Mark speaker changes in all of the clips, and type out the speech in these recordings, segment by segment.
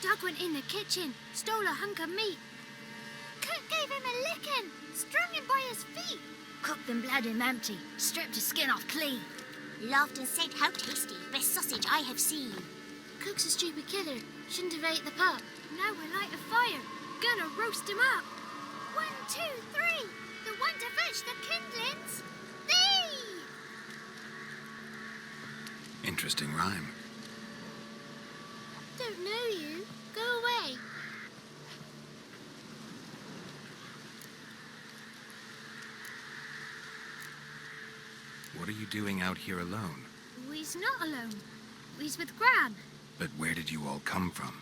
Speaker 1: Doug went in the kitchen, stole a hunk of meat. Cook gave him a licking, strung him by his feet. Cooked and bled him empty, stripped his skin off clean.
Speaker 2: Laughed and said, "How tasty, best sausage I have seen."
Speaker 1: Cook's a stupid killer, shouldn't have ate the pup. Now we'll light a fire, gonna roast him up. 1, 2, 3, the one to fetch the kindlings. Thee!
Speaker 3: Interesting rhyme.
Speaker 1: Don't know you. Go away.
Speaker 3: What are you doing out here alone?
Speaker 1: We's not alone. We's with Gran.
Speaker 3: But where did you all come from?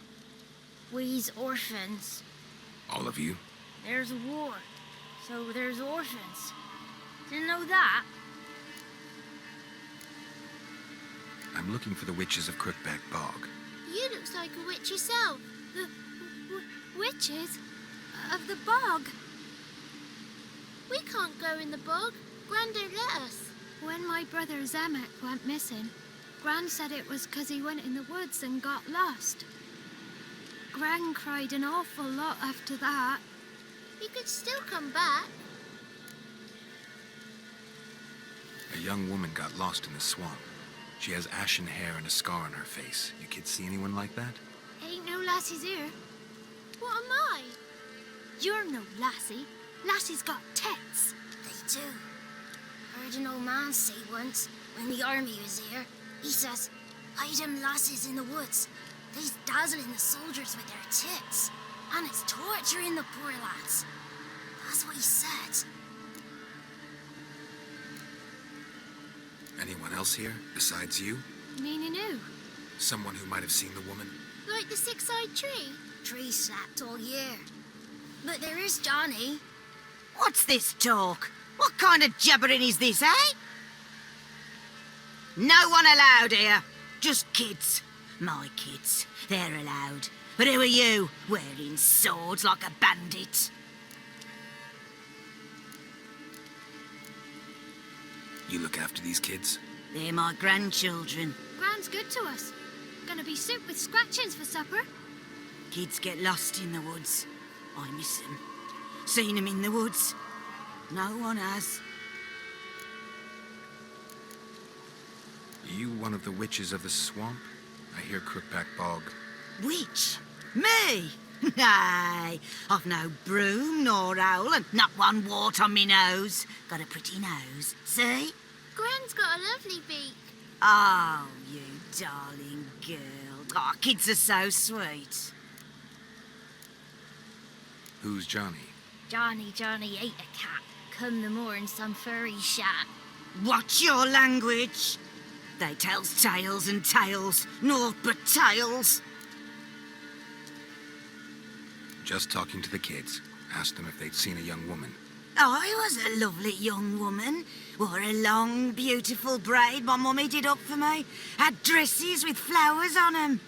Speaker 1: We's orphans.
Speaker 3: All of you?
Speaker 1: There's a war, so there's orphans. Didn't know that?
Speaker 3: I'm looking for the witches of Crookback Bog.
Speaker 1: You looks like a witch yourself. The witches of the bog. We can't go in the bog. Gran don't let us. When my brother Zemek went missing, Gran said it was 'cause he went in the woods and got lost. Gran cried an awful lot after that. He could still come back.
Speaker 3: A young woman got lost in the swamp. She has ashen hair and a scar on her face. You kids see anyone like that?
Speaker 1: Ain't no lassies here. What am I? You're no lassie. Lassie's got tits.
Speaker 2: They do. Heard an old man say once, when the army was here, he says, "Hide them lasses in the woods. They's dazzling the soldiers with their tits, and it's torturing the poor lads." That's what he said.
Speaker 3: Anyone else here, besides you?
Speaker 1: Meaning who?
Speaker 3: Someone who might have seen the woman?
Speaker 1: Like the six-eyed tree?
Speaker 2: Tree slapped all year. But there is Johnny.
Speaker 4: What's this talk? What kind of jabbering is this, eh? No one allowed here. Just kids. My kids. They're allowed. But who are you, wearing swords like a bandit?
Speaker 3: You look after these kids?
Speaker 4: They're my grandchildren.
Speaker 1: Gran's good to us. Gonna be soup with scratchings for supper.
Speaker 4: Kids get lost in the woods. I miss them. Seen them in the woods. No one has.
Speaker 3: You one of the witches of the swamp? I hear Crookback Bog.
Speaker 4: Witch? Me? Nay, I've no broom nor owl and not one wart on me nose. Got a pretty nose, see?
Speaker 1: Gran's got a lovely beak.
Speaker 4: Oh, you darling girl. Oh, kids are so sweet.
Speaker 3: Who's Johnny?
Speaker 1: Johnny ate a cat. Come the moor in some furry shack.
Speaker 4: Watch your language. They tells tales and tales, naught but tales.
Speaker 3: Just talking to the kids. Asked them if they'd seen a young woman.
Speaker 4: I was a lovely young woman. Wore a long, beautiful braid my mummy did up for me. Had dresses with flowers on 'em.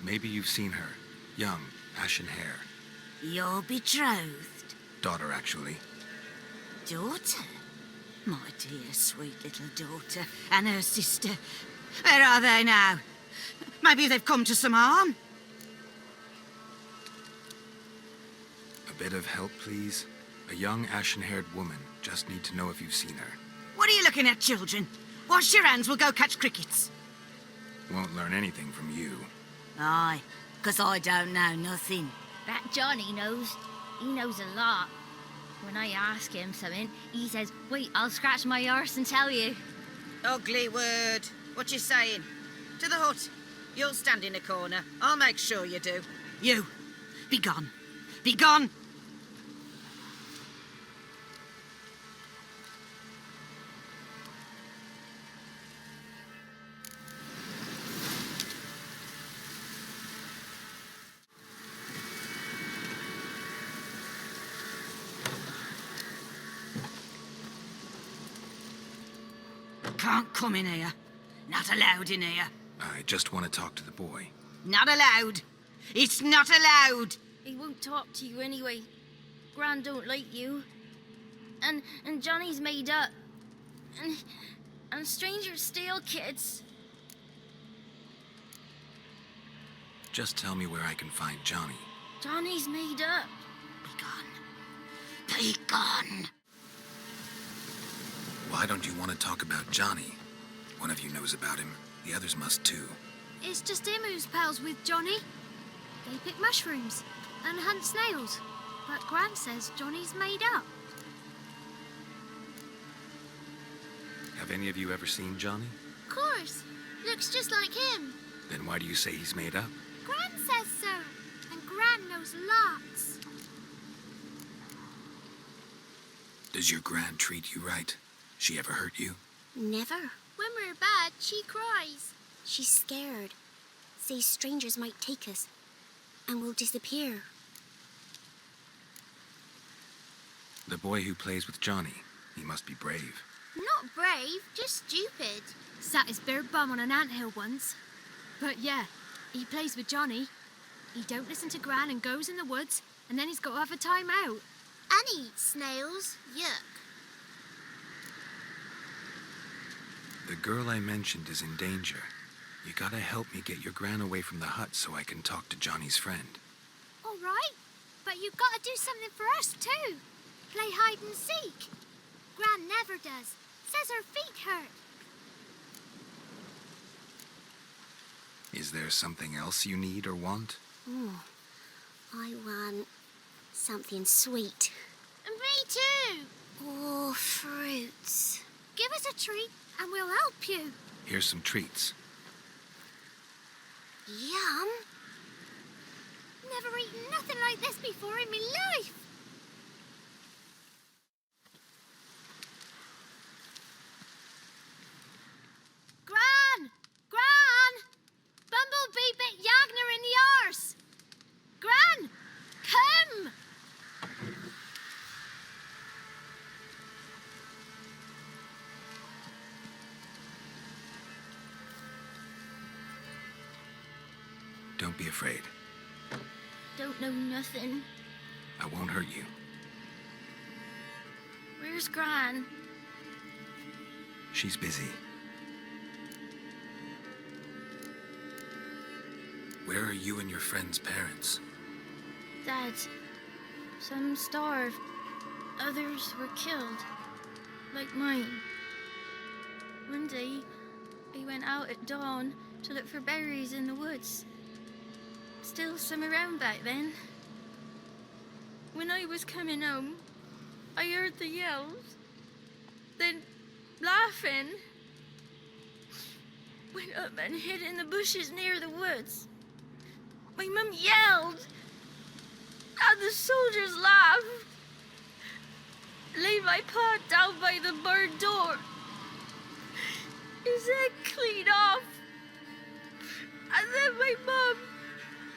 Speaker 3: Maybe you've seen her. Young, ashen hair.
Speaker 4: You're betrothed.
Speaker 3: Daughter, actually.
Speaker 4: Daughter? My dear, sweet little daughter. And her sister. Where are they now? Maybe they've come to some harm.
Speaker 3: A bit of help, please? A young, ashen-haired woman. Just need to know if you've seen her.
Speaker 4: What are you looking at, children? Wash your hands, we'll go catch crickets.
Speaker 3: Won't learn anything from you.
Speaker 4: Aye, 'cause I don't know nothing.
Speaker 1: That Johnny knows. He knows a lot. When I ask him something, he says, "Wait, I'll scratch my arse and tell you."
Speaker 4: Ugly word. What you saying? To the hut. You'll stand in a corner. I'll make sure you do. You, be gone. Be gone. Can't come in here. Not allowed in here.
Speaker 3: I just want to talk to the boy.
Speaker 4: Not allowed. It's not allowed.
Speaker 1: He won't talk to you anyway. Gran don't like you. And Johnny's made up. And strangers steal kids.
Speaker 3: Just tell me where I can find Johnny.
Speaker 2: Johnny's made up.
Speaker 4: Be gone. Be gone.
Speaker 3: Why don't you want to talk about Johnny? One of you knows about him. The others must too.
Speaker 1: It's just him who's pals with Johnny. They pick mushrooms and hunt snails. But Gran says Johnny's made up.
Speaker 3: Have any of you ever seen Johnny?
Speaker 1: Of course. Looks just like him.
Speaker 3: Then why do you say he's made up?
Speaker 1: Gran says so. And Gran knows lots.
Speaker 3: Does your Gran treat you right? She ever hurt you?
Speaker 2: Never.
Speaker 1: When we're bad, she cries.
Speaker 2: She's scared. Says strangers might take us and we'll disappear.
Speaker 3: The boy who plays with Johnny, he must be brave.
Speaker 1: Not brave, just stupid. Sat his bare bum on an anthill once. But yeah, he plays with Johnny. He don't listen to Gran and goes in the woods, and then he's got to have a time out. And eats snails. Yuck.
Speaker 3: The girl I mentioned is in danger. You gotta help me get your Gran away from the hut so I can talk to Johnny's friend.
Speaker 1: All right, but you've got to do something for us too. Play hide and seek. Gran never does. Says her feet hurt.
Speaker 3: Is there something else you need or want?
Speaker 2: I want something sweet.
Speaker 1: And me too.
Speaker 2: Oh, fruits.
Speaker 1: Give us a treat and we'll help you.
Speaker 3: Here's some treats.
Speaker 2: Yum.
Speaker 1: Never eaten nothing like this before in my life. Gran! Gran! Bumblebee bit Yagner in the arse. Gran! Come!
Speaker 3: Don't be afraid.
Speaker 2: Don't know nothing.
Speaker 3: I won't hurt you.
Speaker 2: Where's Gran?
Speaker 3: She's busy. Where are you and your friend's parents?
Speaker 2: Dad. Some starved. Others were killed. Like mine. One day, I went out at dawn to look for berries in the woods. Still some around back then. When I was coming home, I heard the yells. Then, laughing. Went up and hid in the bushes near the woods. My mum yelled. And the soldiers laughed. Laid my pa down by the barn door. His head clean off. And then my mum.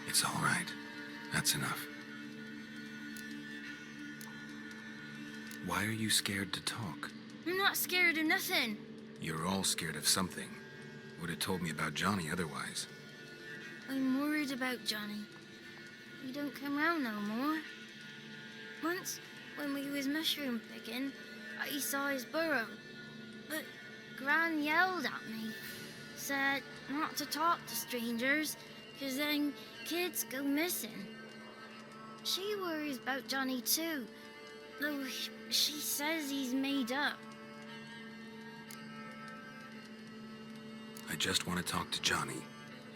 Speaker 3: It's all right. That's enough. Why are you scared to talk?
Speaker 2: I'm not scared of nothing.
Speaker 3: You're all scared of something. Would have told me about Johnny otherwise.
Speaker 2: I'm worried about Johnny. He don't come round no more. Once, when we was mushroom picking, I saw his burrow. But Gran yelled at me. Said not to talk to strangers, 'cause then kids go missing. She worries about Johnny too, though she says he's made up.
Speaker 3: I just want to talk to Johnny.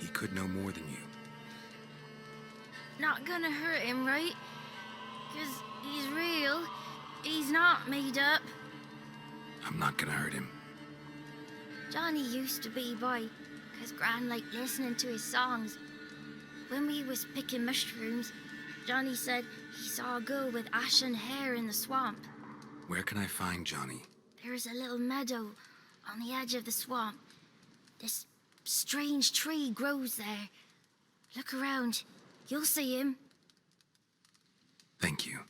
Speaker 3: He could know more than you.
Speaker 2: Not gonna hurt him, right? 'Cause he's real. He's not made up.
Speaker 3: I'm not gonna hurt him.
Speaker 2: Johnny used to be boy, 'cause Gran liked listening to his songs. When we was picking mushrooms, Johnny said he saw a girl with ashen hair in the swamp.
Speaker 3: Where can I find Johnny?
Speaker 2: There's a little meadow on the edge of the swamp. This strange tree grows there. Look around. You'll see him.
Speaker 3: Thank you.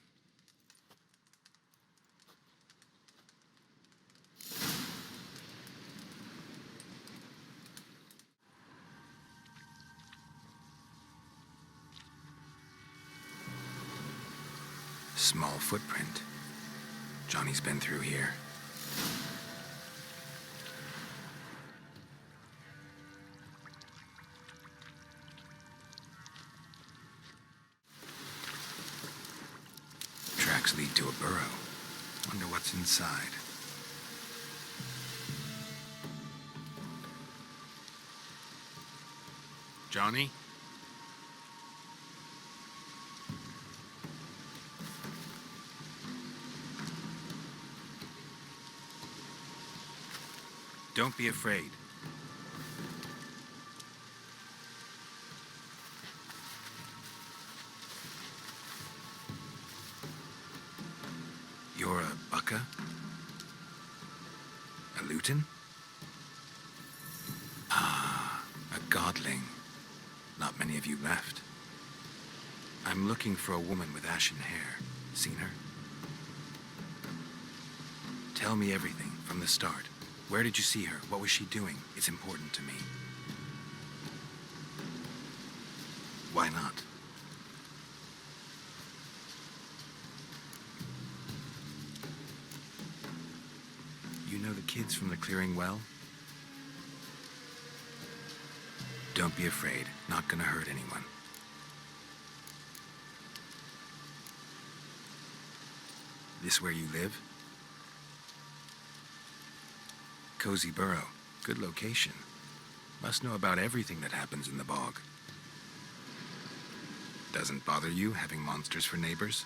Speaker 3: Small footprint. Johnny's been through here. lead to a burrow. Wonder what's inside. Johnny? Don't be afraid. You're a Bucka? A Luton? Ah, a godling. Not many of you left. I'm looking for a woman with ashen hair. Seen her? Tell me everything from the start. Where did you see her? What was she doing? It's important to me. Why not? You know the kids from the clearing well? Don't be afraid. Not gonna hurt anyone. This where you live? Cozy burrow. Good location. Must know about everything that happens in the bog. Doesn't bother you having monsters for neighbors?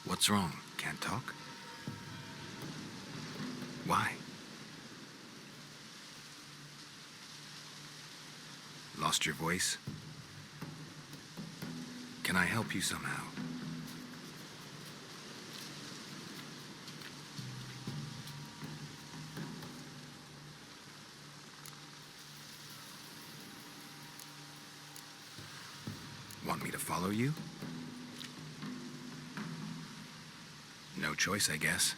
Speaker 3: What's wrong? Can't talk? Why? Lost your voice? Can I help you somehow? Want me to follow you? No choice, I guess.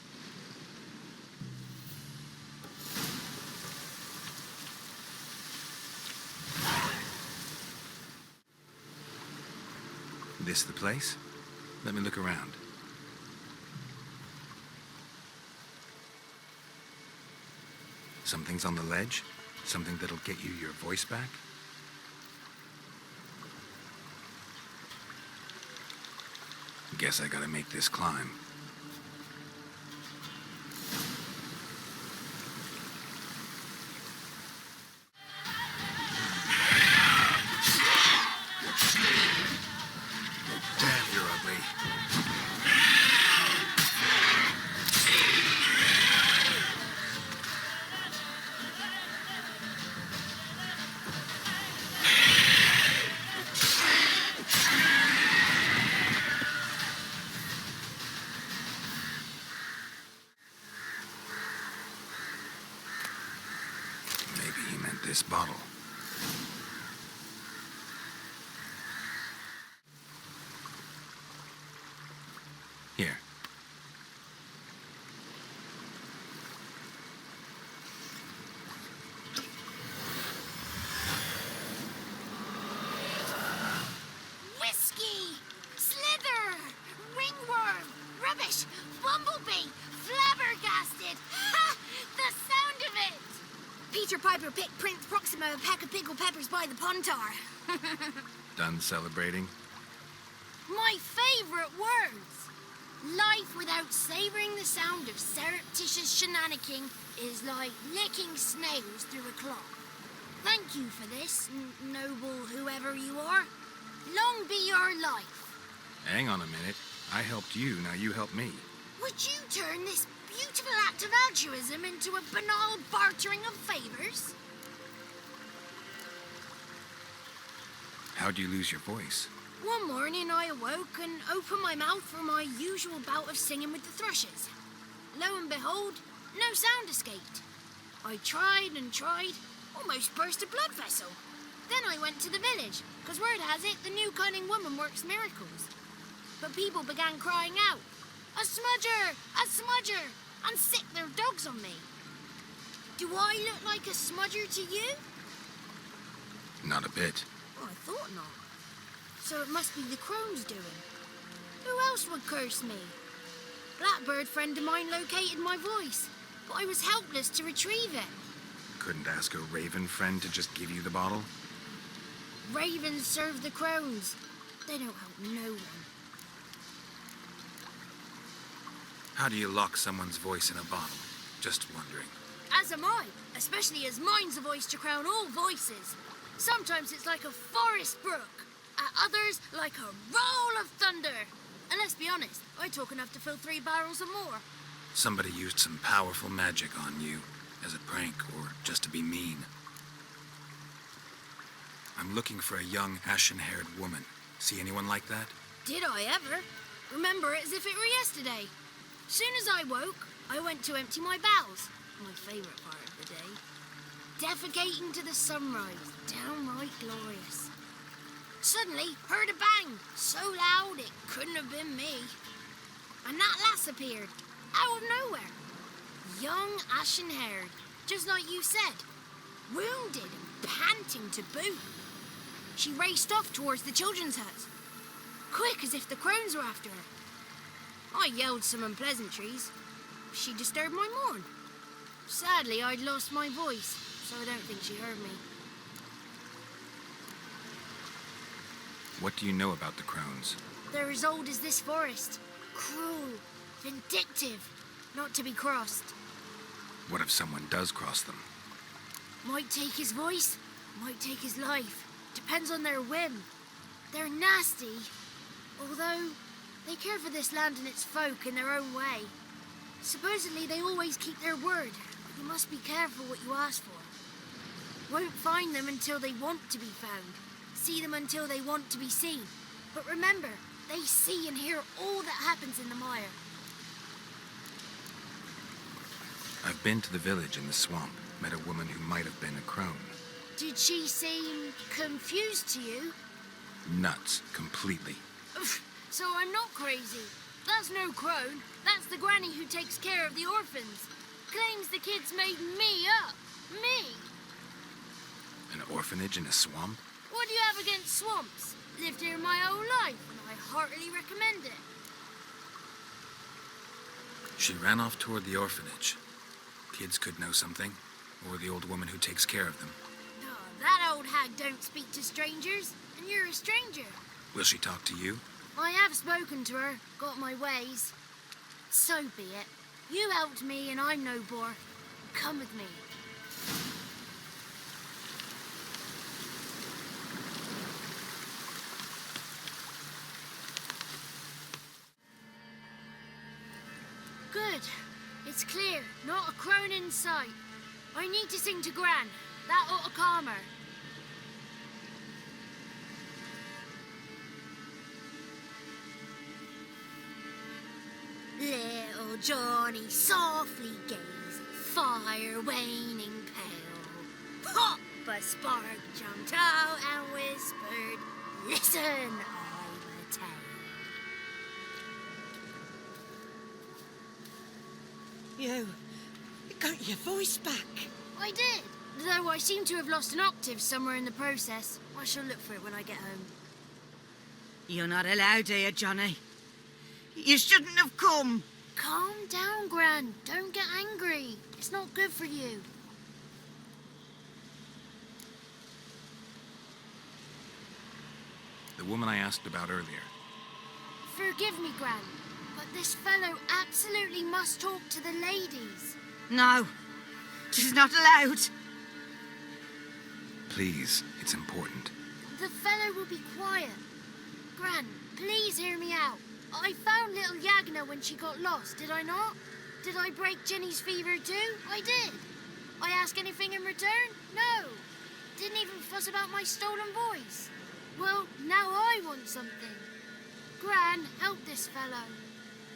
Speaker 3: This the place? Let me look around. Something's on the ledge? Something that'll get you your voice back? Guess I gotta make this climb. Damn, you're ugly. Maybe he meant this bottle. Here.
Speaker 1: Whiskey! Slither! Ringworm! Rubbish! Bumblebee! Flabbergasted! Ha! The sound of it!
Speaker 2: Peter Piper picked Prince Proxima a pack of pickled peppers by the pontar.
Speaker 3: Done celebrating?
Speaker 1: My favorite words! Life without savoring the sound of surreptitious shenanigans is like licking snails through a cloth. Thank you for this, noble whoever you are. Long be your life.
Speaker 3: Hang on a minute. I helped you, now you help me.
Speaker 1: Would you turn this beautiful act of altruism into a banal bartering of favors?
Speaker 3: How'd you lose your voice?
Speaker 1: One morning I awoke and opened my mouth for my usual bout of singing with the thrushes. Lo and behold, no sound escaped. I tried and tried, almost burst a blood vessel. Then I went to the village, because word has it the new cunning woman works miracles. But people began crying out, "A smudger! A smudger!" and sick their dogs on me. Do I look like a smudger to you?
Speaker 3: Not a bit.
Speaker 1: Oh, I thought not. So it must be the crone's doing. Who else would curse me? Blackbird friend of mine located my voice, but I was helpless to retrieve it.
Speaker 3: Couldn't ask a raven friend to just give you the bottle?
Speaker 2: Ravens serve the crones. They don't help no one.
Speaker 3: How do you lock someone's voice in a bottle? Just wondering.
Speaker 2: As am I, especially as mine's a voice to crown all voices. Sometimes it's like a forest brook, at others like a roll of thunder. And let's be honest, I talk enough to fill 3 barrels or more.
Speaker 3: Somebody used some powerful magic on you, as a prank or just to be mean. I'm looking for a young, ashen-haired woman. See anyone like that?
Speaker 2: Did I ever? Remember it as if it were yesterday. Soon as I woke, I went to empty my bowels. My favourite part of the day. Defecating to the sunrise. Downright glorious. Suddenly, heard a bang. So loud it couldn't have been me. And that lass appeared. Out of nowhere. Young, ashen-haired. Just like you said. Wounded and panting to boot. She raced off towards the children's hut. Quick as if the crones were after her. I yelled some unpleasantries. She disturbed my morn. Sadly, I'd lost my voice, so I don't think she heard me.
Speaker 3: What do you know about the crones?
Speaker 2: They're as old as this forest. Cruel, vindictive, not to be crossed.
Speaker 3: What if someone does cross them?
Speaker 2: Might take his voice, might take his life. Depends on their whim. They're nasty, although they care for this land and its folk in their own way. Supposedly they always keep their word, but you must be careful what you ask for. Won't find them until they want to be found. See them until they want to be seen. But remember, they see and hear all that happens in the mire.
Speaker 3: I've been to the village in the swamp, met a woman who might have been a crone.
Speaker 2: Did she seem confused to you?
Speaker 3: Nuts, completely.
Speaker 2: So I'm not crazy. That's no crone. That's the granny who takes care of the orphans. Claims the kids made me up. Me.
Speaker 3: An orphanage in a swamp?
Speaker 2: What do you have against swamps? Lived here my whole life, and I heartily recommend it.
Speaker 3: She ran off toward the orphanage. Kids could know something, or the old woman who takes care of them.
Speaker 2: Oh, that old hag don't speak to strangers, and you're a stranger.
Speaker 3: Will she talk to you?
Speaker 2: I have spoken to her, got my ways. So be it. You helped me, and I'm no bore. Come with me. Good. It's clear. Not a crone in sight. I need to sing to Gran. That ought to calm her. Little Johnny softly gazed, fire waning pale. Pop! A spark jumped out and whispered, "Listen, I've a tale."
Speaker 4: You got your voice back.
Speaker 2: I did, though I seem to have lost an octave somewhere in the process. I shall look for it when I get home.
Speaker 4: You're not allowed here, Johnny. You shouldn't have come.
Speaker 2: Calm down, Gran. Don't get angry. It's not good for you.
Speaker 3: The woman I asked about earlier.
Speaker 2: Forgive me, Gran, but this fellow absolutely must talk to the ladies.
Speaker 4: No, she's not allowed.
Speaker 3: Please, it's important.
Speaker 2: The fellow will be quiet. Gran, please hear me out. I found little Yagna when she got lost, did I not? Did I break Jenny's fever too? I did. I ask anything in return? No. Didn't even fuss about my stolen voice. Well, now I want something. Gran, help this fellow.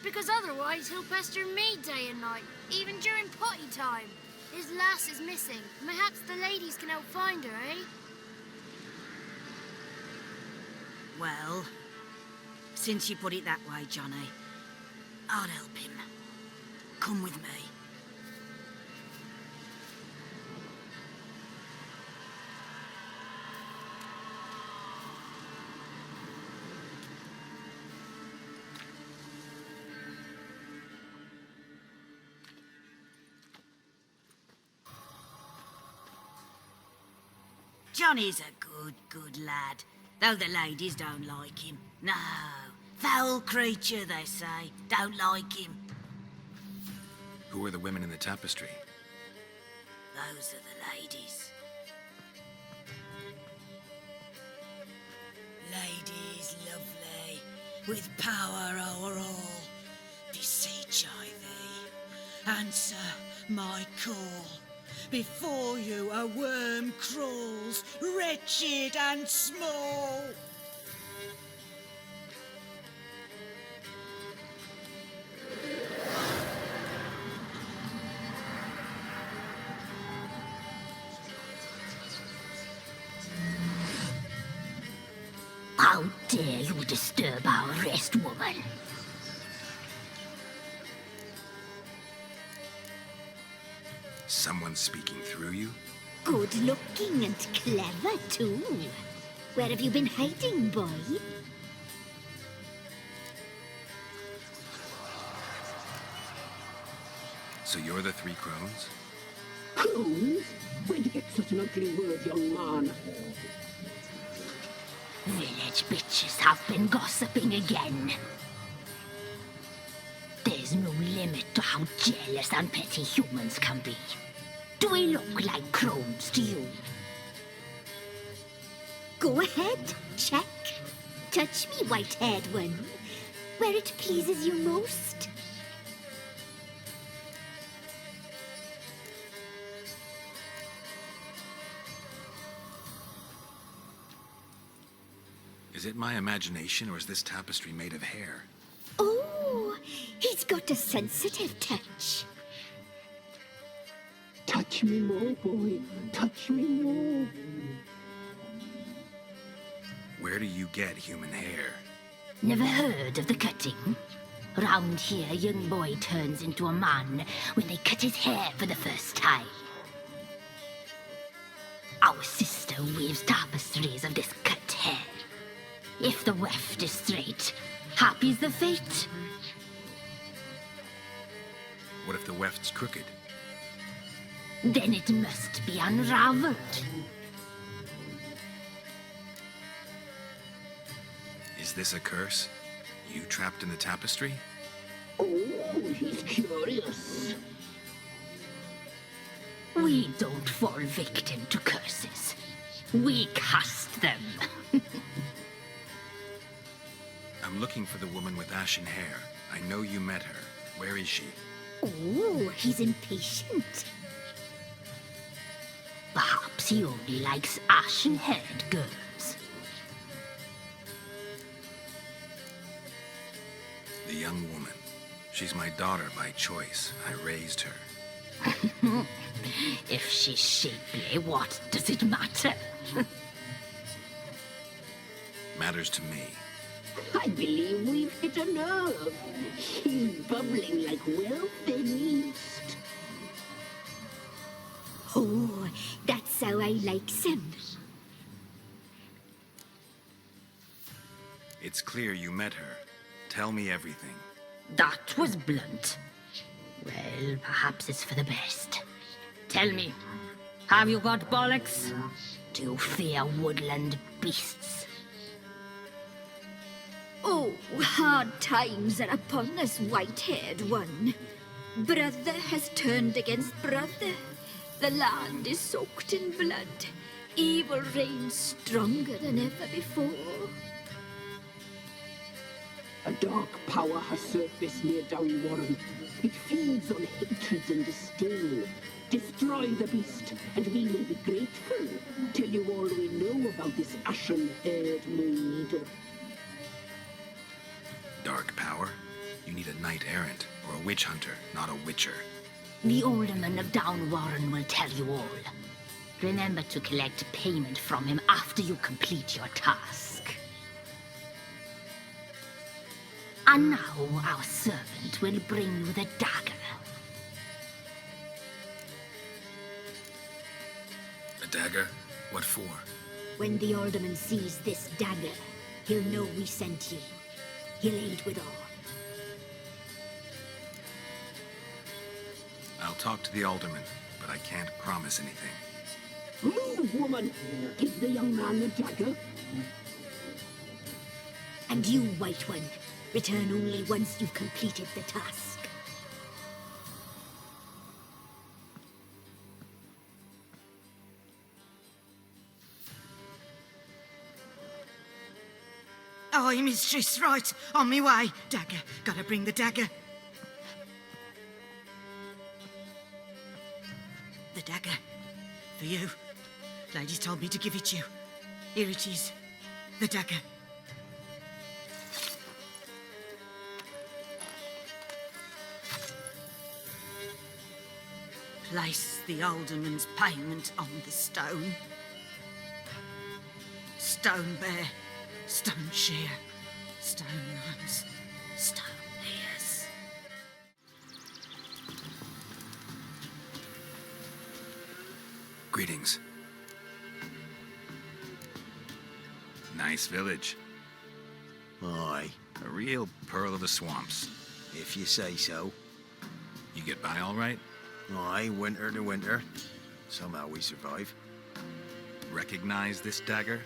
Speaker 2: Because otherwise he'll pester me day and night, even during potty time. His lass is missing. Perhaps the ladies can help find her, eh?
Speaker 4: Well, since you put it that way, Johnny, I'll help him. Come with me. Johnny's a good lad, though the ladies don't like him. No, foul creature, they say. Don't like him.
Speaker 3: Who are the women in the tapestry?
Speaker 4: Those are the ladies. Ladies lovely, with power o'er all. Beseech I thee, answer my call. Before you a worm crawls, wretched and small.
Speaker 2: How dare you disturb our rest, woman?
Speaker 3: Someone speaking through you?
Speaker 2: Good looking and clever, too. Where have you been hiding, boy?
Speaker 3: So you're the Three Crones?
Speaker 5: Crones? Where'd you get such an ugly word, young man?
Speaker 2: Village bitches have been gossiping again. There's no limit to how jealous and petty humans can be. Do we look like crones to you? Go ahead, check. Touch me, white-haired one, where it pleases you most.
Speaker 3: Is it my imagination, or is this tapestry made of hair?
Speaker 2: Oh, he's got a sensitive touch.
Speaker 5: Touch me more, boy. Touch me more.
Speaker 3: Where do you get human hair?
Speaker 2: Never heard of the cutting? Round here, a young boy turns into a man when they cut his hair for the first time. Our sister weaves tapestries of this cut hair. If the weft is straight, happy's the fate.
Speaker 3: What if the weft's crooked?
Speaker 2: Then it must be unraveled.
Speaker 3: Is this a curse? You trapped in the tapestry?
Speaker 5: Oh, he's curious.
Speaker 2: We don't fall victim to curses. We cast them.
Speaker 3: I'm looking for the woman with ashen hair. I know you met her. Where is she?
Speaker 2: Oh, he's impatient. Perhaps he only likes ashen-haired girls.
Speaker 3: The young woman. She's my daughter by choice. I raised her.
Speaker 2: If she's shapely, what does it matter?
Speaker 3: Matters to me.
Speaker 5: I believe we've hit a nerve. He's bubbling like well-fed yeast.
Speaker 2: Oh, that's how I likes him.
Speaker 3: It's clear you met her. Tell me everything.
Speaker 2: That was blunt. Well, perhaps it's for the best. Tell me, have you got bollocks? Do you fear woodland beasts? Oh, hard times are upon us, white-haired one. Brother has turned against brother. The land is soaked in blood. Evil reigns stronger than ever before.
Speaker 5: A dark power has surfaced near Downwarren. It feeds on hatred and disdain. Destroy the beast, and we will be grateful. Tell you all we know about this ashen-haired maid.
Speaker 3: Dark power? You need a knight-errant, or a witch hunter, not a witcher.
Speaker 2: The alderman of Downwarren will tell you all. Remember to collect payment from him after you complete your task. And now our servant will bring you the dagger.
Speaker 3: A dagger? What for?
Speaker 2: When the alderman sees this dagger, he'll know we sent you. He'll aid with all.
Speaker 3: I'll talk to the alderman, but I can't promise anything.
Speaker 5: Move, woman! Give the young man the dagger.
Speaker 6: And you, White One, return only once you've completed the task.
Speaker 4: Aye, mistress, right. On me way. Dagger. Gotta bring the dagger. The dagger. For you. Lady told me to give it you. Here it is. The dagger. Place the alderman's payment on the stone. Stone bear, stone shear, stone knives, stone ears.
Speaker 3: Greetings. Nice village.
Speaker 7: Aye,
Speaker 3: A real pearl of the swamps.
Speaker 7: if you say so.
Speaker 3: You get by all right?
Speaker 7: Aye, winter to winter. Somehow we survive.
Speaker 3: Recognize this dagger?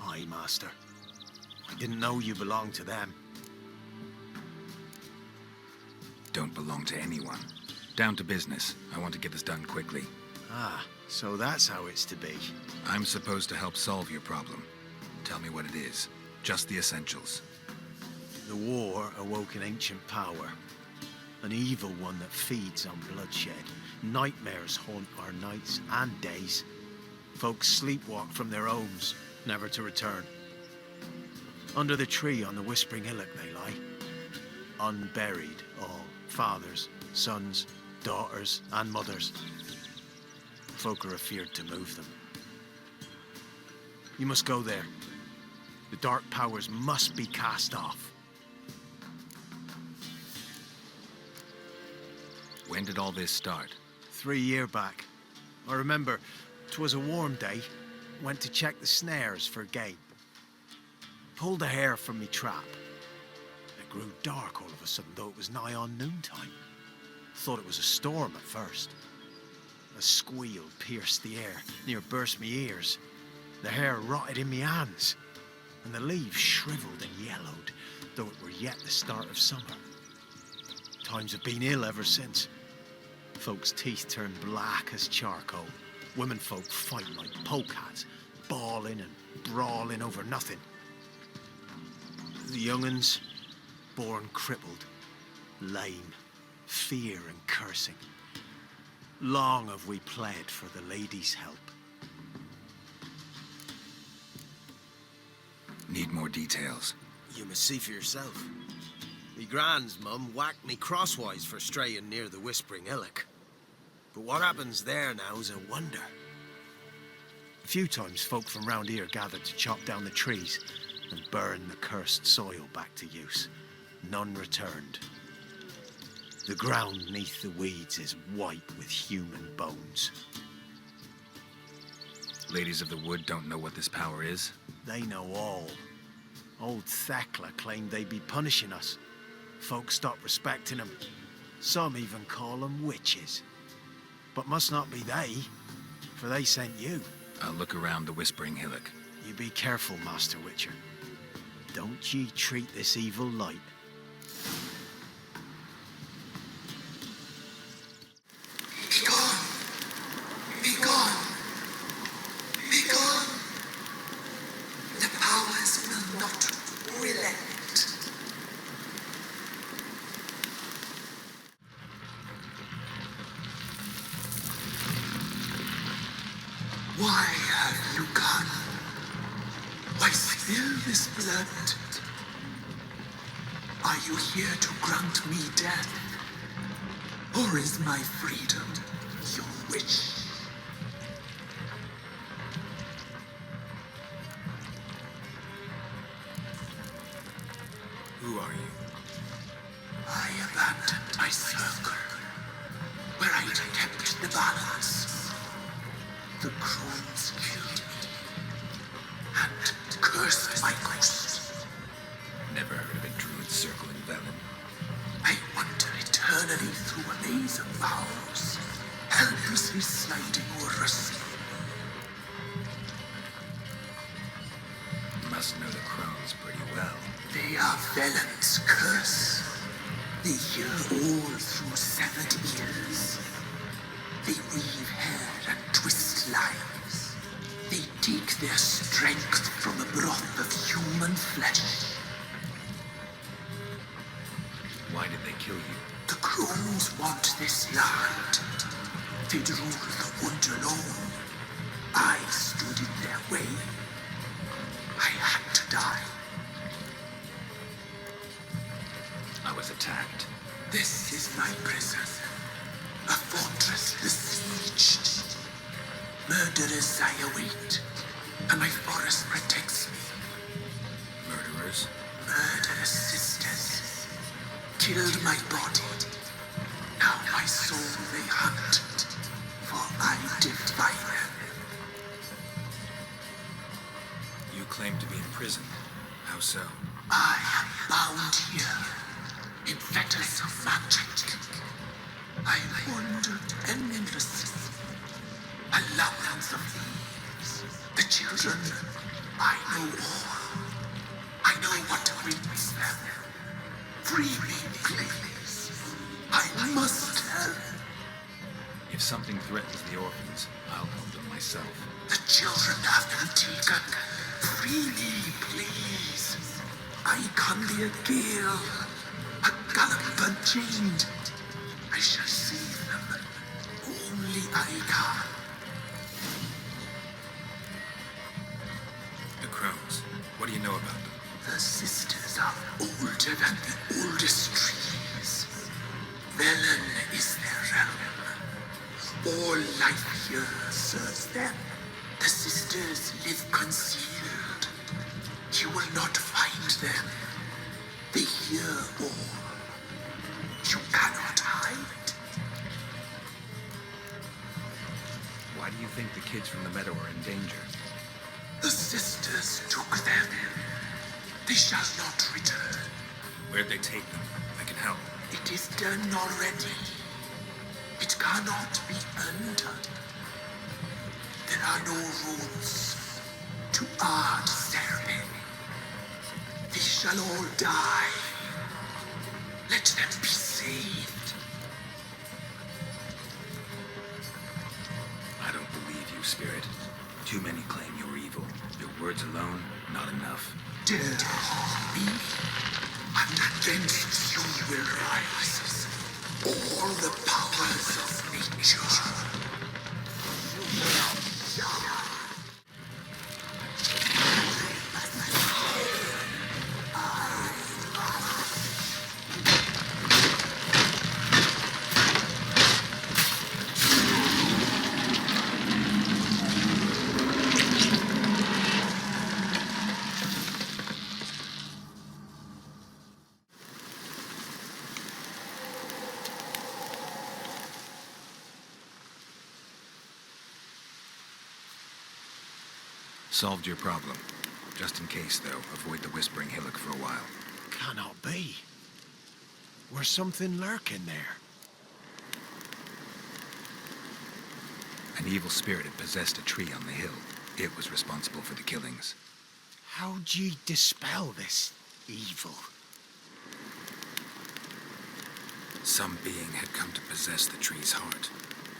Speaker 7: Aye, master. I didn't know you belonged to them.
Speaker 3: Don't belong to anyone. Down to business. I want to get this done quickly.
Speaker 7: Ah, so that's how it's to be.
Speaker 3: I'm supposed to help solve your problem. Tell me what it is. Just the essentials.
Speaker 7: The war awoke an ancient power. An evil one that feeds on bloodshed. Nightmares haunt our nights and days. Folks sleepwalk from their homes, never to return. Under the tree on the Whispering Hillock they lie. Unburied all. Fathers, sons, daughters, and mothers. Folk are afeard to move them. You must go there. The dark powers must be cast off.
Speaker 3: When did all this start?
Speaker 7: 3 year back. I remember 'twas a warm day. Went to check the snares for game. Pulled a hare from me trap. It grew dark all of a sudden, though it was nigh on noontime. Thought it was a storm at first. A squeal pierced the air, near burst me ears. The hare rotted in me hands, and the leaves shriveled and yellowed, though it were yet the start of summer. Times have been ill ever since. Folks' teeth turn black as charcoal. Womenfolk fight like polecats, bawling and brawling over nothing. The young'uns, born crippled, lame, fear and cursing. Long have we pled for the lady's help.
Speaker 3: Need more details.
Speaker 8: You must see for yourself. Me grand's mum whacked me crosswise for straying near the Whispering Hillock. But what happens there now is a wonder.
Speaker 7: A few times folk from round here gathered to chop down the trees and burn the cursed soil back to use. None returned. The ground neath the weeds is white with human bones.
Speaker 3: Ladies of the Wood don't know what this power is.
Speaker 7: They know all. Old Thekla claimed they'd be punishing us. Folk stopped respecting them. Some even call them witches. But must not be they, for they sent you.
Speaker 3: I'll look around the Whispering Hillock.
Speaker 7: You be careful, Master Witcher. Don't ye treat this evil light.
Speaker 9: Be gone! Be gone! Be gone! The powers will not relent. Why have you gone? Why spill this blood? Are you here to grant me death? Or is my freedom your wish?
Speaker 3: Who are you?
Speaker 9: I abandoned my circle, where I had kept the balance. The crones killed me, and cursed my ghost.
Speaker 3: Never heard of a druid circle in Velen.
Speaker 9: I wander eternally through a maze of vows.
Speaker 3: to know the crones pretty well.
Speaker 9: They are Velen's curse. They hear all through severed ears. They weave hair and twist lives. They take their strength from the broth of human flesh.
Speaker 3: Why did they kill you?
Speaker 9: The crones want this land. They'd rule the wood alone. I stood in their way. I had to die.
Speaker 3: I was attacked.
Speaker 9: This is my prison. A fortress besieged. Murderers I await, and my forest protects me.
Speaker 3: Murderers?
Speaker 9: Murderous sisters killed my body. Now my soul they hunt, for I defy them.
Speaker 3: You claim to be in prison. How so?
Speaker 9: I am bound here in fetters of magic. I wandered endlessly, a labyrinth of leaves. The children, I know all. I know what awaits them. Free me, please. I must help.
Speaker 3: If something threatens the orphans, I'll help them myself.
Speaker 9: The children have been taken. Free me, please. I can be a gale, a gallop unchained. I shall save them. Only I can.
Speaker 3: The crones. What do you know about them?
Speaker 9: The sisters are older than the oldest trees. Velen is their realm. All life here serves them. The sisters live concealed. You will not find them. They hear all. You cannot hide.
Speaker 3: Why do you think the kids from the meadow are in danger?
Speaker 9: The sisters took them. They shall not return.
Speaker 3: Where'd they take them? I can help.
Speaker 9: It is done already. It cannot be undone. There are no rules to our ceremony. They shall all die. Let them be saved.
Speaker 3: I don't believe you, Spirit. Too many claim you're evil. Your words alone, not enough.
Speaker 9: Dare harm me, and against you will rise all the powers of nature.
Speaker 3: Solved your problem. Just in case, though, avoid the Whispering Hillock for a while.
Speaker 7: Cannot be. Where's something lurking there?
Speaker 3: An evil spirit had possessed a tree on the hill. It was responsible for the killings.
Speaker 7: How'd ye dispel this evil?
Speaker 3: Some being had come to possess the tree's heart.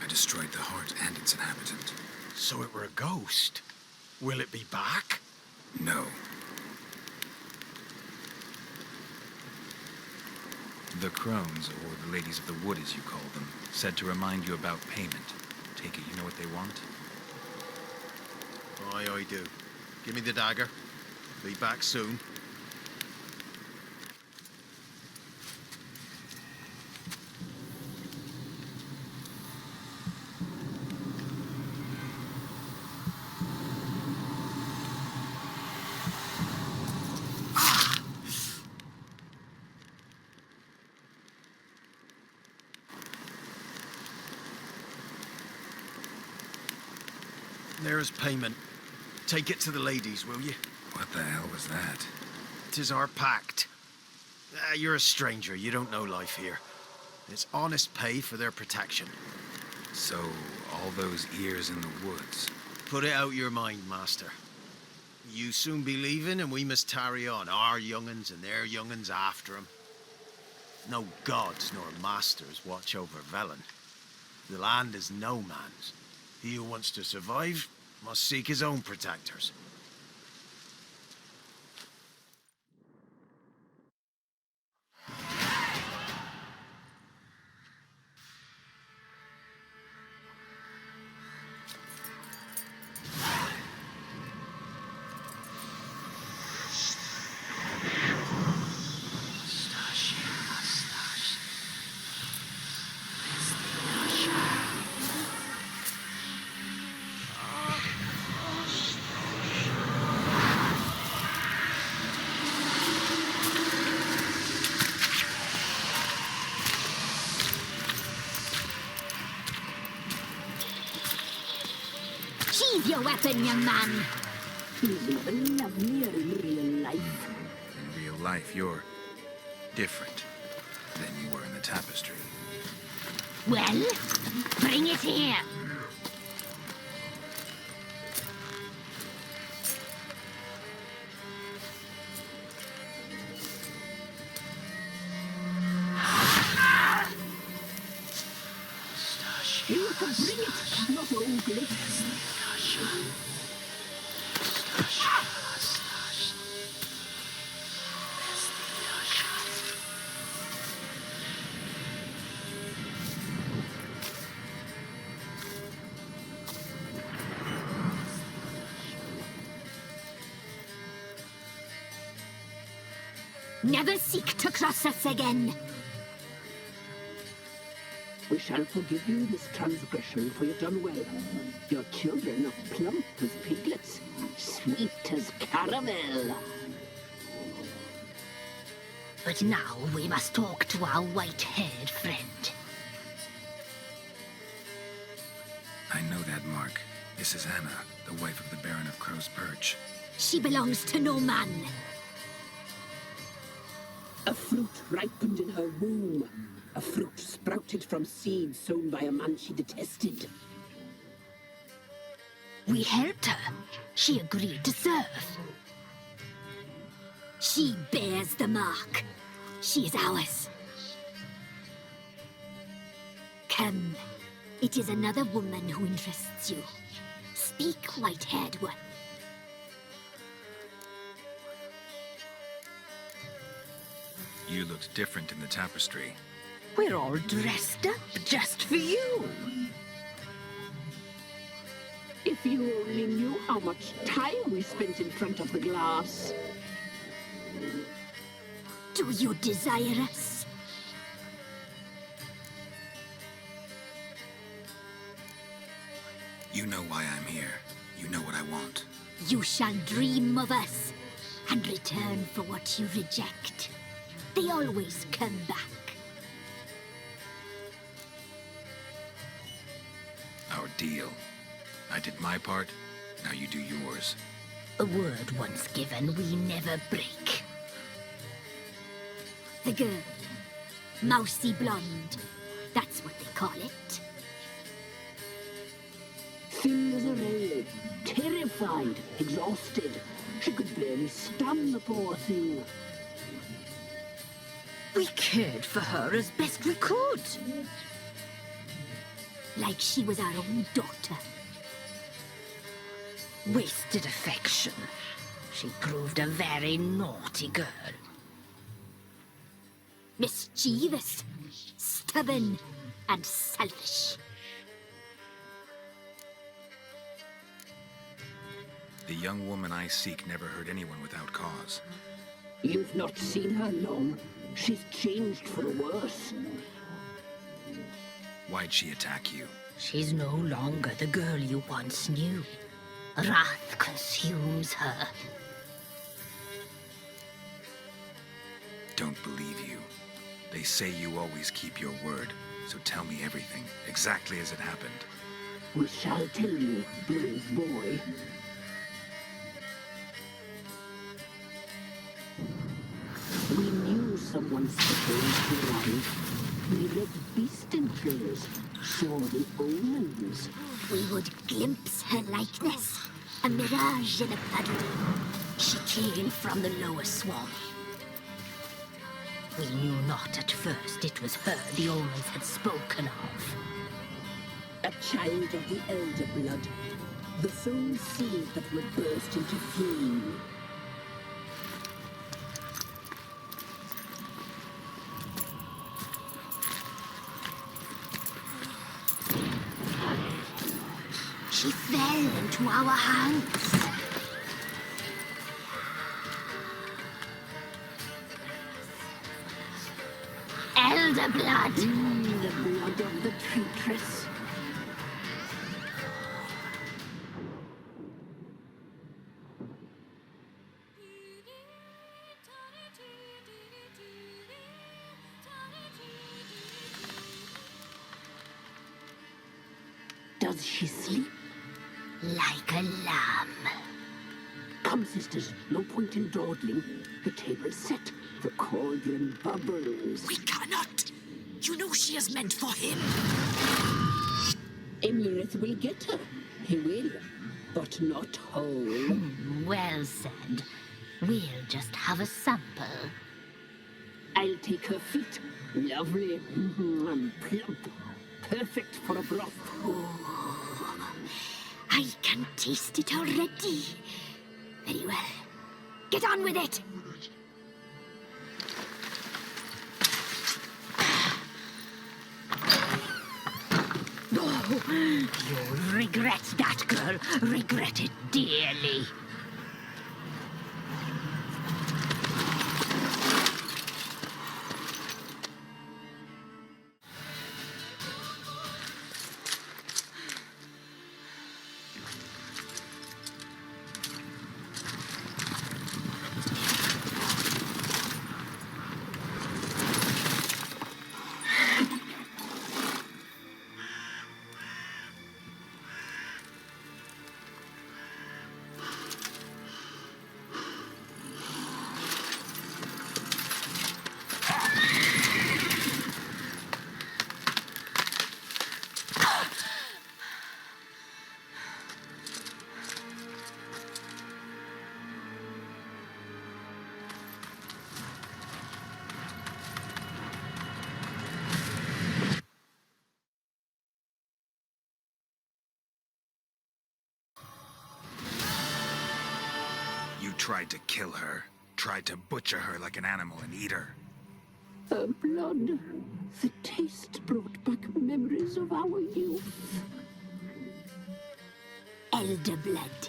Speaker 3: I destroyed the heart and its inhabitant.
Speaker 7: So it were a ghost. Will it be back?
Speaker 3: No. The crones, or the ladies of the wood as you call them, said to remind you about payment. Take it you know what they want?
Speaker 7: Aye, I do. Give me the dagger. Be back soon. There's payment. Take it to the ladies, will you?
Speaker 3: What the hell was that?
Speaker 7: 'Tis our pact. You're a stranger. You don't know life here. It's honest pay for their protection.
Speaker 3: So, all those ears in the woods.
Speaker 7: Put it out your mind, Master.
Speaker 8: You soon be leaving, and we must tarry on, our young'uns and their young'uns after 'em. No gods nor masters watch over Velen. The land is no man's. He who wants to survive must seek his own protectors.
Speaker 6: Sheathe your weapon, young man.
Speaker 5: He's even lovelier in real life.
Speaker 3: In real life, you're different than you were in the tapestry.
Speaker 6: Well, bring it here.
Speaker 5: You can bring it, not ugly.
Speaker 6: Never seek to cross us again.
Speaker 5: We shall forgive you this transgression, for you've done well. Your children are plump as piglets, sweet as caramel.
Speaker 6: But now we must talk to our white-haired friend.
Speaker 3: I know that mark. This is Anna, the wife of the Baron of Crow's Perch.
Speaker 6: She belongs to no man.
Speaker 5: A fruit ripened in her womb. A fruit sprouted from seeds sown by a man she detested.
Speaker 6: We helped her. She agreed to serve. She bears the mark. She is ours. Come. It is another woman who interests you. Speak, white-haired one.
Speaker 3: You looked different in the tapestry.
Speaker 6: We're all dressed up just for you.
Speaker 5: If you only knew how much time we spent in front of the glass.
Speaker 6: Do you desire us?
Speaker 3: You know why I'm here. You know what I want.
Speaker 6: You shall dream of us and return for what you reject. They always come back.
Speaker 3: Our deal. I did my part, now you do yours.
Speaker 6: A word once given, we never break. The girl. Mousy blonde. That's what they call it.
Speaker 5: Thin as a rail, terrified, exhausted. She could barely stand, the poor thing.
Speaker 6: We cared for her as best we could. Like she was our own daughter. Wasted affection. She proved a very naughty girl. Mischievous, stubborn, and selfish.
Speaker 3: The young woman I seek never hurt anyone without cause.
Speaker 5: You've not seen her long. She's changed for the worse.
Speaker 3: Why'd she attack you?
Speaker 6: She's no longer the girl you once knew. Wrath consumes her.
Speaker 3: Don't believe you. They say you always keep your word, so tell me everything, exactly as it happened.
Speaker 5: We shall tell you, brave boy. We knew someone supposed to arrive. We read beast entrails, saw the omens.
Speaker 6: We would glimpse her likeness A mirage in a puddle. She came from the lower swamp. We knew not at first it was her the omens had spoken of.
Speaker 5: A child of the elder blood. The sole seed that would burst into flame.
Speaker 6: She fell into our hands. Elder blood.
Speaker 5: The blood of the traitress. Does she sleep?
Speaker 6: Like a lamb.
Speaker 5: Come, sisters, no point in dawdling. The table's set, the cauldron bubbles.
Speaker 10: We cannot. You know she is meant for him.
Speaker 5: Emirith will get her. He will, but not whole.
Speaker 6: Well said. We'll just have a sample.
Speaker 5: I'll take her feet. Lovely. And plump. Perfect for a broth.
Speaker 6: I can taste it already. Very well. Get on with it. Oh, you'll regret that, girl. Regret it dearly.
Speaker 3: You tried to kill her. Tried to butcher her like an animal and eat her.
Speaker 5: Her blood. The taste brought back memories of our youth.
Speaker 6: Elder blood.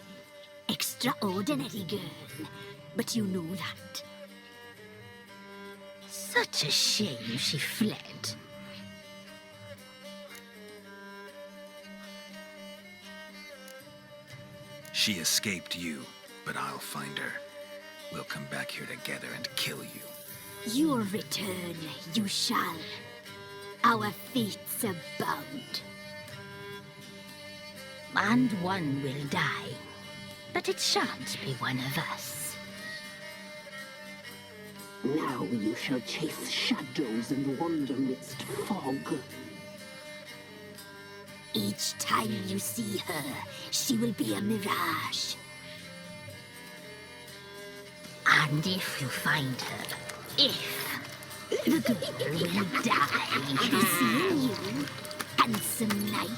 Speaker 6: Extraordinary girl. But you know that. Such a shame she fled.
Speaker 3: She escaped you, but I'll find her. We'll come back here together and kill you.
Speaker 6: Your return, you shall. Our fates are bound. And one will die, but it shan't be one of us.
Speaker 5: Now you shall chase shadows and wander midst fog.
Speaker 6: Each time you see her, she will be a mirage. And if you find her, the girl will die. Seeing you, handsome knight.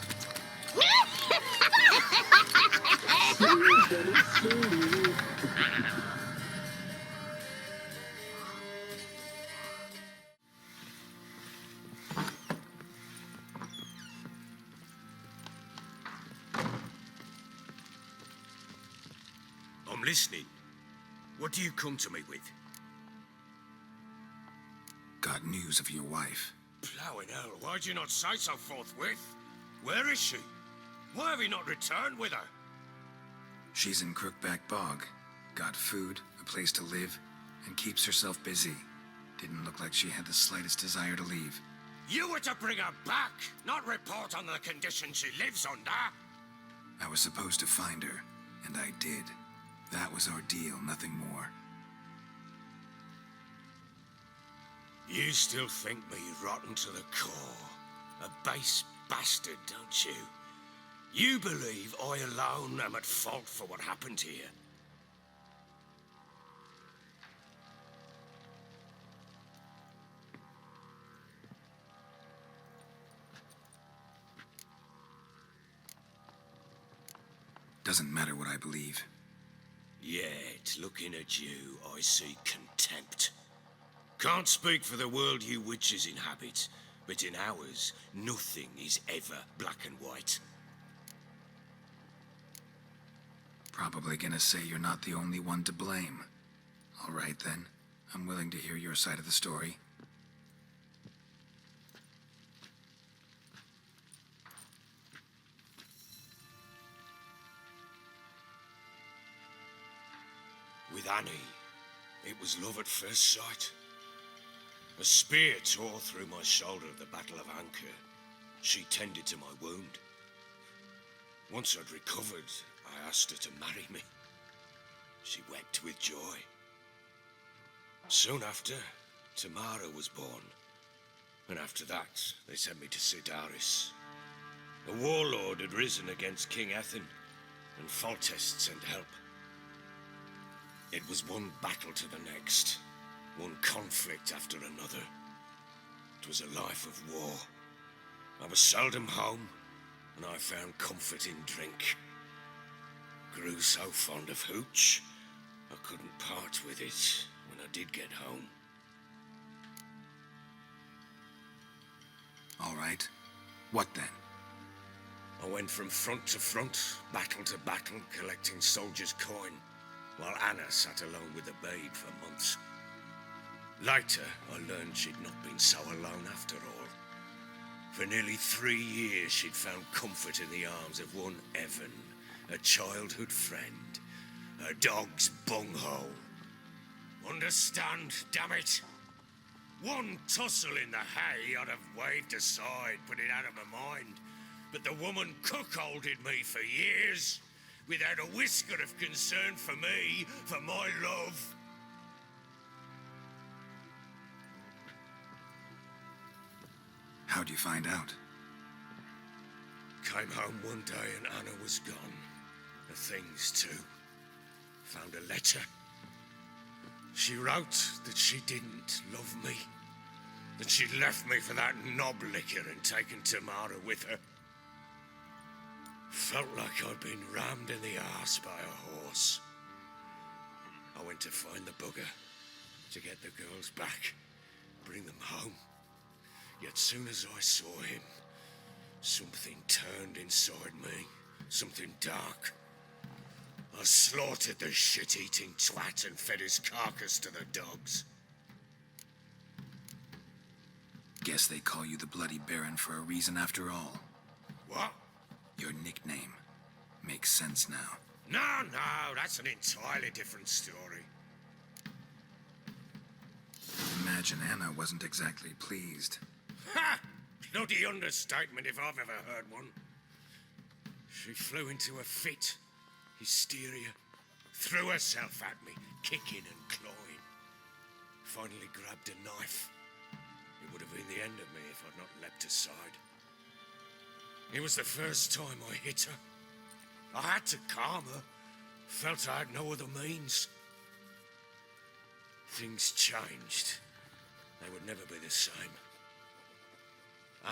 Speaker 11: I'm listening. What do you come to me with?
Speaker 3: Got news of your wife.
Speaker 11: Plowing hell, why'd you not say so forthwith? Where is she? Why have you not returned with her?
Speaker 3: She's in Crookback Bog. Got food, a place to live, and keeps herself busy. Didn't look like she had the slightest desire to leave.
Speaker 11: You were to bring her back, not report on the condition she lives under.
Speaker 3: I was supposed to find her, and I did. That was our deal, nothing more.
Speaker 11: You still think me rotten to the core. A base bastard, don't you? You believe I alone am at fault for what happened here?
Speaker 3: Doesn't matter what I believe.
Speaker 11: Yet, looking at you, I see contempt. Can't speak for the world you witches inhabit, but in ours, nothing is ever black and white.
Speaker 3: Probably gonna say you're not the only one to blame. All right then, I'm willing to hear your side of the story.
Speaker 11: With Annie, it was love at first sight. A spear tore through my shoulder at the Battle of Anchor. She tended to my wound. Once I'd recovered, I asked her to marry me. She wept with joy. Soon after, Tamara was born. And after that, they sent me to Sidaris. A warlord had risen against King Ethan, and Foltest sent help. It was one battle to the next, one conflict after another. It was a life of war. I was seldom home, and I found comfort in drink. Grew so fond of hooch, I couldn't part with it when I did get home.
Speaker 3: All right. What then?
Speaker 11: I went from front to front, battle to battle, collecting soldiers' coin, while Anna sat alone with the babe for months. Later, I learned she'd not been so alone after all. For nearly 3 years, she'd found comfort in the arms of one Evan, a childhood friend, her dog's bunghole. Understand, damn it? One tussle in the hay I'd have waved aside, put it out of my mind. But the woman cuckolded me for years, without a whisker of concern for me, for my love.
Speaker 3: How'd you find out?
Speaker 11: Came home one day and Anna was gone. The things too. Found a letter. She wrote that she didn't love me. That she'd left me for that knob licker and taken Tamara with her. Felt like I'd been rammed in the arse by a horse. I went to find the bugger, to get the girls back, bring them home. Yet soon as I saw him, something turned inside me, something dark. I slaughtered the shit-eating twat and fed his carcass to the dogs.
Speaker 3: Guess they call you the Bloody Baron for a reason after all.
Speaker 11: What?
Speaker 3: Your nickname. Makes sense now.
Speaker 11: No, that's an entirely different story.
Speaker 3: Imagine Anna wasn't exactly pleased.
Speaker 11: Ha! Bloody understatement if I've ever heard one. She flew into a fit. Hysteria. Threw herself at me, kicking and clawing. Finally grabbed a knife. It would have been the end of me if I'd not leapt aside. It was the first time I hit her. I had to calm her. Felt I had no other means. Things changed. They would never be the same.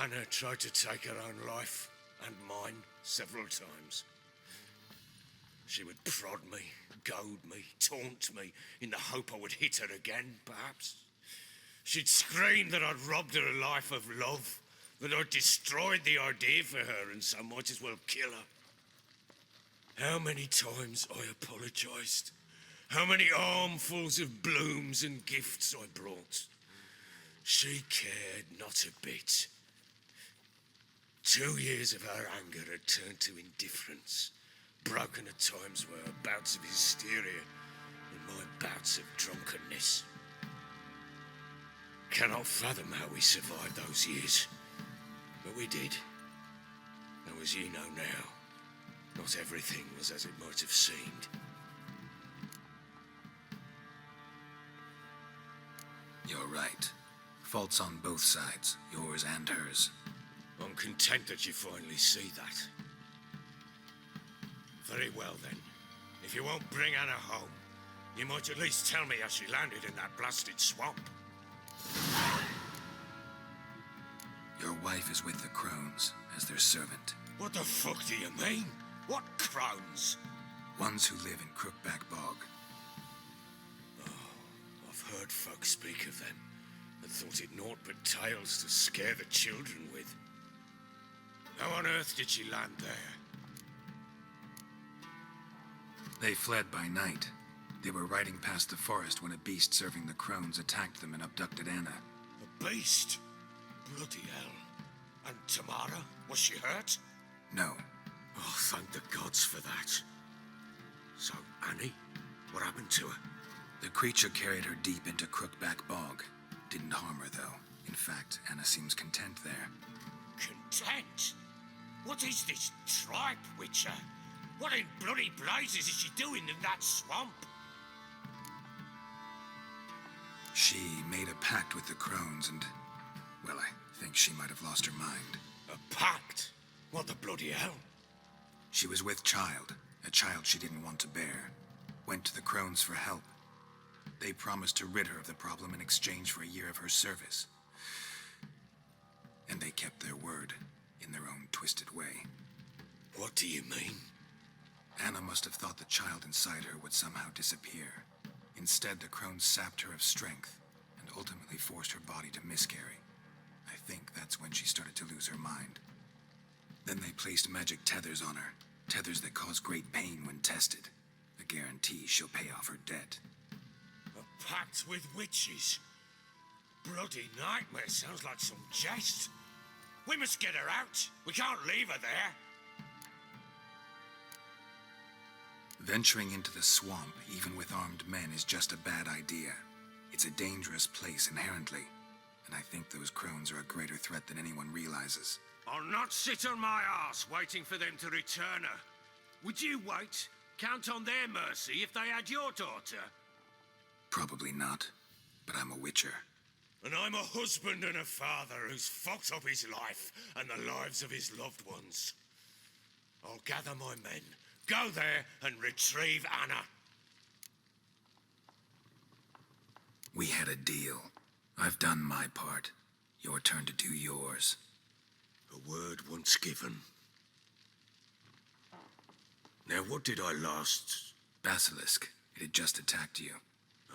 Speaker 11: Anna tried to take her own life, and mine, several times. She would prod me, goad me, taunt me, in the hope I would hit her again, perhaps. She'd scream that I'd robbed her a life of love, that I'd destroyed the idea for her, and so might as well kill her. How many times I apologized. How many armfuls of blooms and gifts I brought. She cared not a bit. 2 years of her anger had turned to indifference, broken at times by her bouts of hysteria and my bouts of drunkenness. Cannot fathom how we survived those years, but we did. Though as you know now, not everything was as it might have seemed.
Speaker 3: You're right. Faults on both sides, yours and hers.
Speaker 11: I'm content that you finally see that. Very well, then. If you won't bring Anna home, you might at least tell me how she landed in that blasted swamp.
Speaker 3: Your wife is with the crones as their servant.
Speaker 11: What the fuck do you mean? What crones?
Speaker 3: Ones who live in Crookback Bog.
Speaker 11: I've heard folk speak of them, and thought it naught but tales to scare the children with. How on earth did she land there?
Speaker 3: They fled by night. They were riding past the forest when a beast serving the crones attacked them and abducted Anna.
Speaker 11: A beast? Bloody hell. And Tamara? Was she hurt?
Speaker 3: No.
Speaker 11: Oh, thank the gods for that. So, Annie? What happened to her?
Speaker 3: The creature carried her deep into Crookback Bog. Didn't harm her, though. In fact, Anna seems content there.
Speaker 11: Content? What is this tripe, Witcher? What in bloody blazes is she doing in that swamp?
Speaker 3: She made a pact with the crones and, well, I think she might have lost her mind.
Speaker 11: A pact? What the bloody hell?
Speaker 3: She was with child, a child she didn't want to bear. Went to the crones for help. They promised to rid her of the problem in exchange for a year of her service. And they kept their word, in their own twisted way.
Speaker 11: What do you mean?
Speaker 3: Anna must have thought the child inside her would somehow disappear. Instead, the crones sapped her of strength, and ultimately forced her body to miscarry. I think that's when she started to lose her mind. Then they placed magic tethers on her, tethers that cause great pain when tested. A guarantee she'll pay off her debt.
Speaker 11: A pact with witches? Bloody nightmare, sounds like some jest. We must get her out. We can't leave her there.
Speaker 3: Venturing into the swamp, even with armed men, is just a bad idea. It's a dangerous place inherently, and I think those crones are a greater threat than anyone realizes.
Speaker 11: I'll not sit on my arse waiting for them to return her. Would you wait? Count on their mercy if they had your daughter?
Speaker 3: Probably not, but I'm a witcher.
Speaker 11: And I'm a husband and a father who's fucked up his life and the lives of his loved ones. I'll gather my men, go there and retrieve Anna.
Speaker 3: We had a deal. I've done my part. Your turn to do yours.
Speaker 11: A word once given. Now, what did I last...
Speaker 3: Basilisk. It had just attacked you.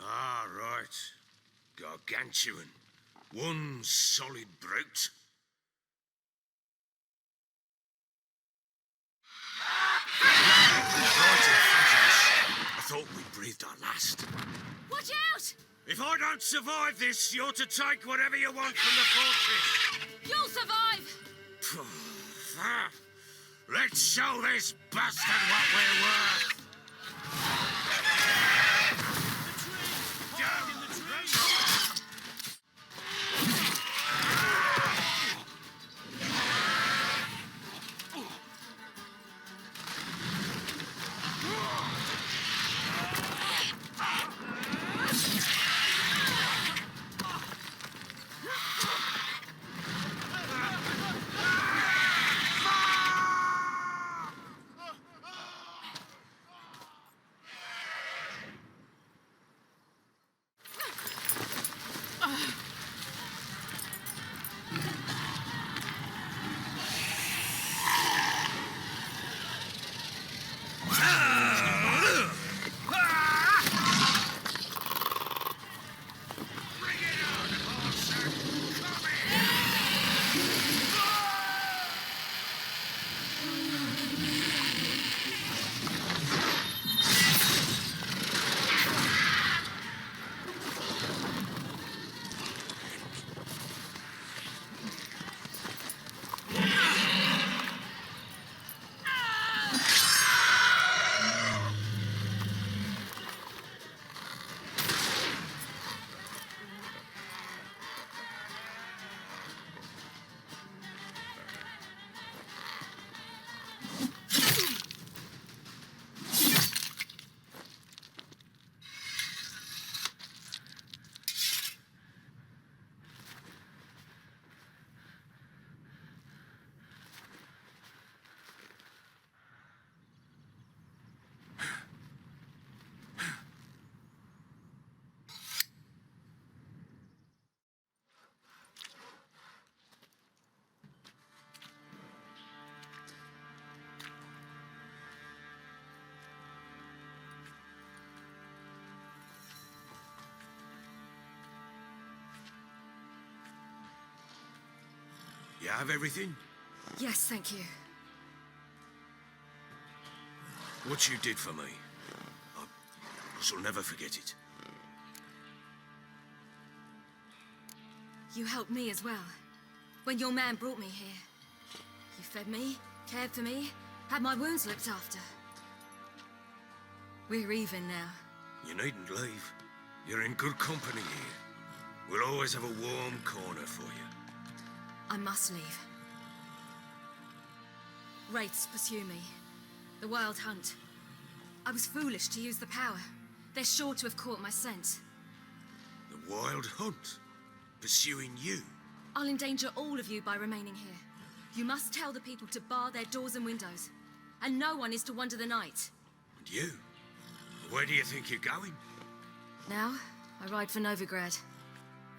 Speaker 11: Ah, right. Gargantuan. One solid brute. I thought we breathed our last.
Speaker 10: Watch out!
Speaker 11: If I don't survive this, you're to take whatever you want from the fortress.
Speaker 10: You'll survive!
Speaker 11: Let's show this bastard what we're worth. You have everything?
Speaker 10: Yes, thank you.
Speaker 11: What you did for me, I shall never forget it.
Speaker 10: You helped me as well. When your man brought me here. You fed me, cared for me, had my wounds looked after. We're even now.
Speaker 11: You needn't leave. You're in good company here. We'll always have a warm corner for you.
Speaker 10: I must leave. Wraiths pursue me. The Wild Hunt. I was foolish to use the power. They're sure to have caught my scent.
Speaker 11: The Wild Hunt? Pursuing you?
Speaker 10: I'll endanger all of you by remaining here. You must tell the people to bar their doors and windows. And no one is to wander the night.
Speaker 11: And you? Where do you think you're going?
Speaker 10: Now, I ride for Novigrad.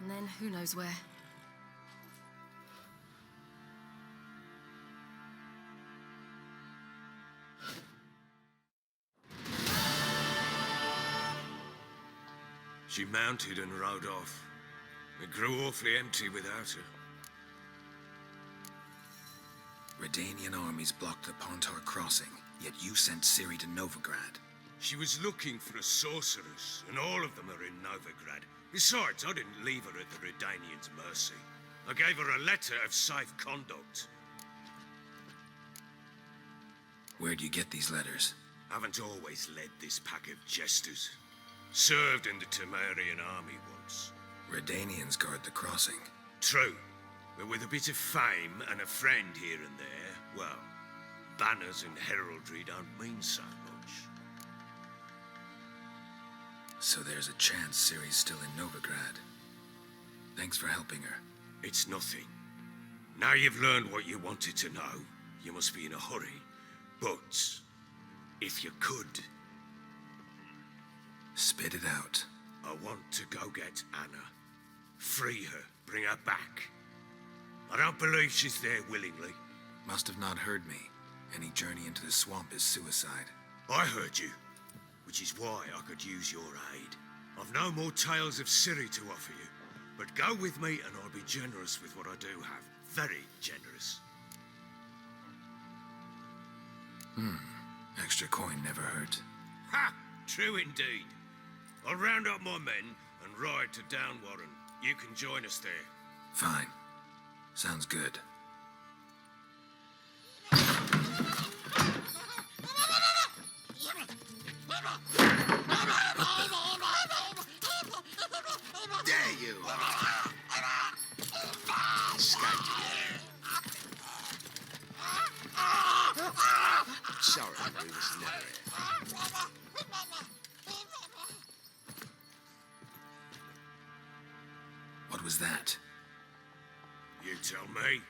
Speaker 10: And then who knows where.
Speaker 11: She mounted and rode off. It grew awfully empty without her.
Speaker 3: Redanian armies blocked the Pontar crossing, yet you sent Ciri to Novigrad.
Speaker 11: She was looking for a sorceress, and all of them are in Novigrad. Besides, I didn't leave her at the Redanians' mercy. I gave her a letter of safe conduct.
Speaker 3: Where'd you get these letters?
Speaker 11: Haven't always led this pack of jesters. Served in the Temerian army once.
Speaker 3: Redanians guard the crossing.
Speaker 11: True, but with a bit of fame and a friend here and there, well, banners and heraldry don't mean so much.
Speaker 3: So there's a chance Ciri's still in Novigrad. Thanks for helping her.
Speaker 11: It's nothing. Now you've learned what you wanted to know, you must be in a hurry. But, if you could...
Speaker 3: Spit it out.
Speaker 11: I want to go get Anna. Free her, bring her back. I don't believe she's there willingly.
Speaker 3: Must have not heard me. Any journey into the swamp is suicide.
Speaker 11: I heard you, which is why I could use your aid. I've no more tales of Ciri to offer you, but go with me and I'll be generous with what I do have. Very generous.
Speaker 3: Extra coin never hurt.
Speaker 11: Ha! True indeed. I'll round up my men and ride to Downwarren. You can join us there.
Speaker 3: Fine. Sounds good.
Speaker 11: There you are.
Speaker 8: Sorry, we was never here.
Speaker 3: What was that?
Speaker 11: You tell me.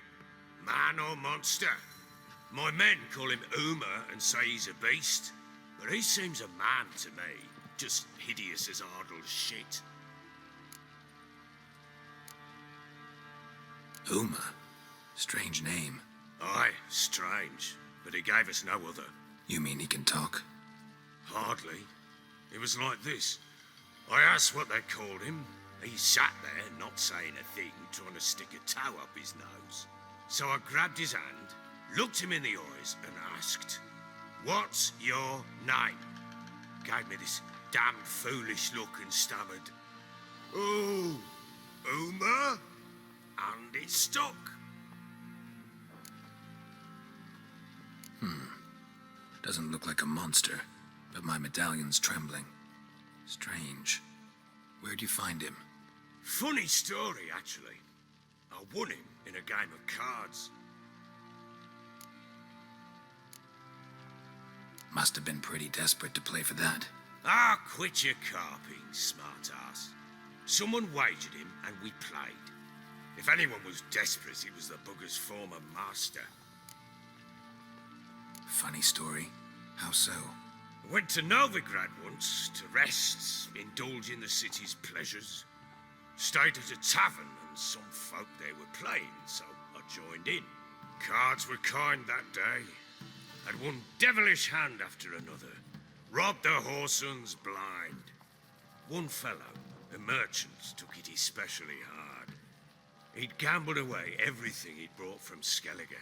Speaker 11: Man or monster? My men call him Uma and say he's a beast, but he seems a man to me. Just hideous as Ardle's shit.
Speaker 3: Uma? Strange name.
Speaker 11: Aye, strange. But he gave us no other.
Speaker 3: You mean he can talk?
Speaker 11: Hardly. It was like this. I asked what they called him. He sat there, not saying a thing, trying to stick a toe up his nose. So I grabbed his hand, looked him in the eyes, and asked, "What's your name?" Gave me this damned foolish look and stammered, "Oh, Uma?" And it stuck.
Speaker 3: Doesn't look like a monster, but my medallion's trembling. Strange. Where'd you find him?
Speaker 11: Funny story, actually. I won him in a game of cards.
Speaker 3: Must have been pretty desperate to play for that.
Speaker 11: Ah, quit your carping, smart-ass. Someone wagered him, and we played. If anyone was desperate, it was the bugger's former master.
Speaker 3: Funny story. How so?
Speaker 11: Went to Novigrad once to rest, indulge in the city's pleasures. Stayed at a tavern, and some folk there were playing, so I joined in. Cards were kind that day. Had one devilish hand after another. Robbed the whoresun's blind. One fellow, a merchant, took it especially hard. He'd gambled away everything he'd brought from Skellige.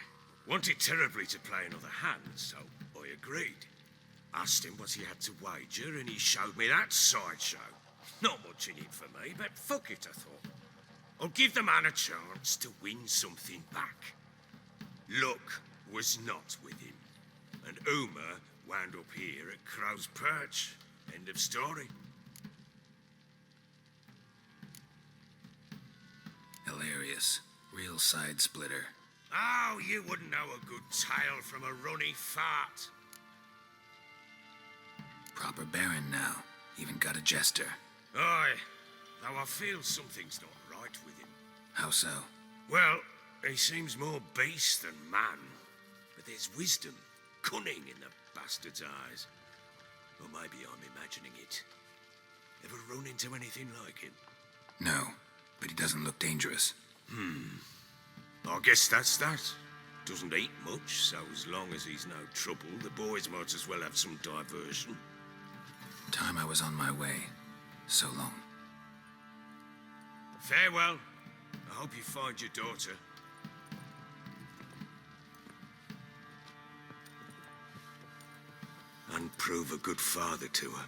Speaker 11: Wanted terribly to play another hand, so I agreed. Asked him what he had to wager, and he showed me that sideshow. Not much in it for me, but fuck it, I thought. I'll give the man a chance to win something back. Luck was not with him, and Uma wound up here at Crow's Perch. End of story.
Speaker 3: Hilarious. Real side splitter.
Speaker 11: Oh, you wouldn't know a good tale from a runny fart.
Speaker 3: Proper baron now. Even got a jester.
Speaker 11: Aye, though I feel something's not right with him.
Speaker 3: How so?
Speaker 11: Well, he seems more beast than man. But there's wisdom, cunning in the bastard's eyes. Or maybe I'm imagining it. Ever run into anything like him?
Speaker 3: No, but he doesn't look dangerous.
Speaker 11: I guess that's that. Doesn't eat much, so as long as he's no trouble, the boys might as well have some diversion.
Speaker 3: Time I was on my way. So long.
Speaker 11: Farewell. I hope you find your daughter. And prove a good father to her.